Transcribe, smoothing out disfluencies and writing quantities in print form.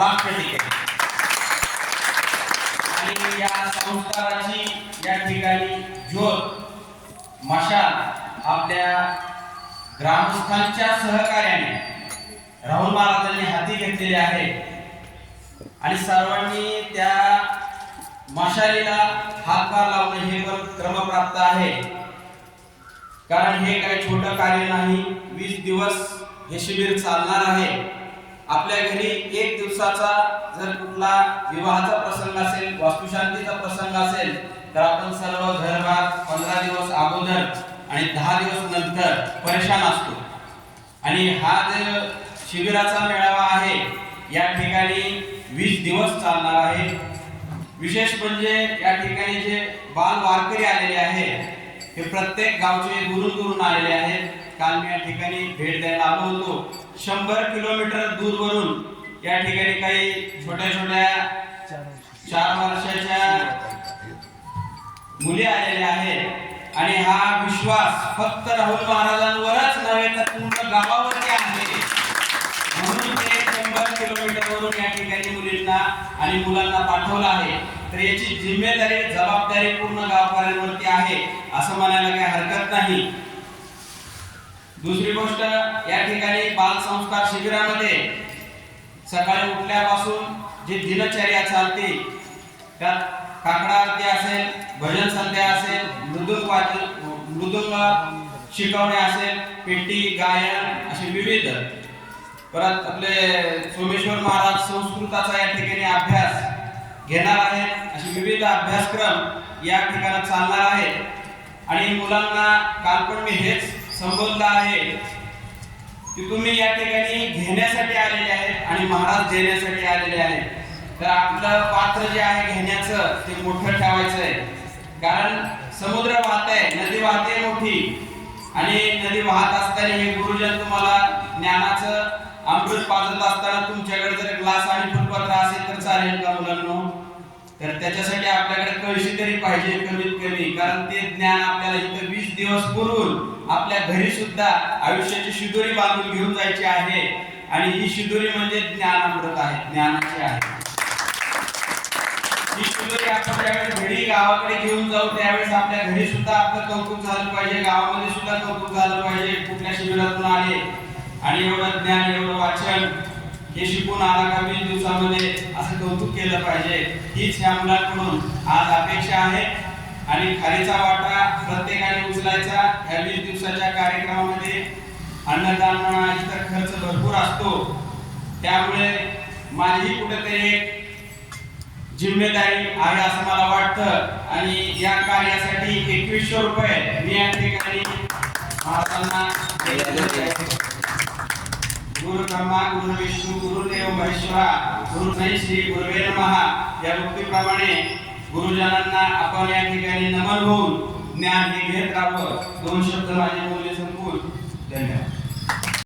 राष्ट्रगीत आणि या संस्काराची या ठिकाणी ज्योत मशाल आपल्या ग्रामस्थांच्या सहकार्याने राहुल महाराजांनी हाती घेतलेली आहे आणि सर्वांनी त्या मशालीला हातभार लावणे हे पण क्रमप्राप्त आहे. कारण हे काही छोटं कार्य नाही. 20 दिवस हे शिबिर चालणार आहे. आपल्या घरी 1 दिवसाचा जर कुठला विवाहाचा प्रसंग असेल, वास्तुशांतीचा प्रसंग असेल, तर आपण सर्व घरभार 15 दिवस अगोदर आणि 10 दिवस नंतर परेशान असतो. आणि हा जो शिबिराचा मेळावा आहे या ठिकाणी 20 दिवस चालणार आहे. विशेष म्हणजे या ठिकाणी जे बाल वारकरी आलेले आहेत हे प्रत्येक गावचे दूरून आलेले आहेत. काल मी या ठिकाणी भेट द्यायला आलो होतो. 100 किलोमीटर दूरवरून या ठिकाणी काही छोट्या 4 वर्षाच्या मुली आलेल्या आहेत आणि हा विश्वास फक्त राहुल महाराजांवरच नव्हे तर पूर्ण गावावरती आहे. म्हणून ते 100 किलोमीटरवरून या ठिकाणी मुलींना आणि मुलांना पाठवलं आहे. तर याची जिम्मेदारी जबाबदारी पूर्ण गावकऱ्यांवरती आहे असं म्हणायला काही हरकत नाही. दुसरी गोष्ट, या ठिकाणी बाल संस्कार शिबिरामध्ये सकाळी उठल्यापासून जी दिनचर्या चालते त्यात काकडा आरती असेल, भजन संध्या असेल, मृदुंग शिकवणे असेल, पेटी गायन असे विविध, परत आपले सोमेश्वर महाराज संस्कृताचा या ठिकाणी अभ्यास घेणार आहेत. असे विविध अभ्यासक्रम या ठिकाणी चालणार आहेत. आणि मुलांना काल पण मी हेच संबोधलं आहे की तुम्ही या ठिकाणी घेण्यासाठी आलेले आहेत आणि महाराज देण्यासाठी आलेले आहेत. तर आपलं पात्र जे आहे घेण्याचं ते मोठं ठेवायचं आहे. कारण समुद्र वाहत आहे, नदी वाहते मोठी आणि नदी वाहत असताना हे गुरुजन तुम्हाला ज्ञानाचं अमृत पाजत असताना तुमच्याकडे जर ग्लास आणि फुलपत्र असेल तर चालेल का मुलांनो? तर त्याच्यासाठी आपल्याकडे कळशी तरी पाहिजे कमीत कमी. कारण ते ज्ञान आपल्याला इथं 20 दिवस पुरून आपल्या घरी सुद्धा आयुष्याची शिदोरी बांधून घेऊन जायची आहे. आणि ही शिदोरी म्हणजे ज्ञान अमृत आहे, ज्ञानाची आहे. ही शिदोरी आपण ज्यावेळेस घरी गावाकडे घेऊन जाऊ त्यावेळेस आपल्या घरी सुद्धा आपलं कौतुक झालं पाहिजे, गावामध्ये सुद्धा कौतुक झालं पाहिजे. कुठल्या शिबिरातून आले आणि एवढं ज्ञान एवढं वाचन हे शिकून आला का 20 दिवसामध्ये असं कौतुक केलं पाहिजे. हीच ह्या मुलांकडून आज अपेक्षा आहे. आणि खालीचा वाटा प्रत्येकाने उचलायचा. या 20 दिवसाच्या कार्यक्रमामध्ये अन्नदान म्हणा इतर खर्च भरपूर असतो. त्यामुळे माझी कुठेतरी एक जिम्मेदारी आहे असं मला वाटतं. आणि या कार्यासाठी 2100 रुपये मी या ठिकाणी महाराजांना गुरु ब्रह्मा गुरु विष्णू गुरुदेव महेश्वरा गुरु श्री गुरुवे नमः या उक्तीप्रमाणे गुरुजनांना आपण या ठिकाणी नमन होऊन ज्ञान हे घेत राहावं. 2 शब्द माझे बोलले संपूर्ण. धन्यवाद.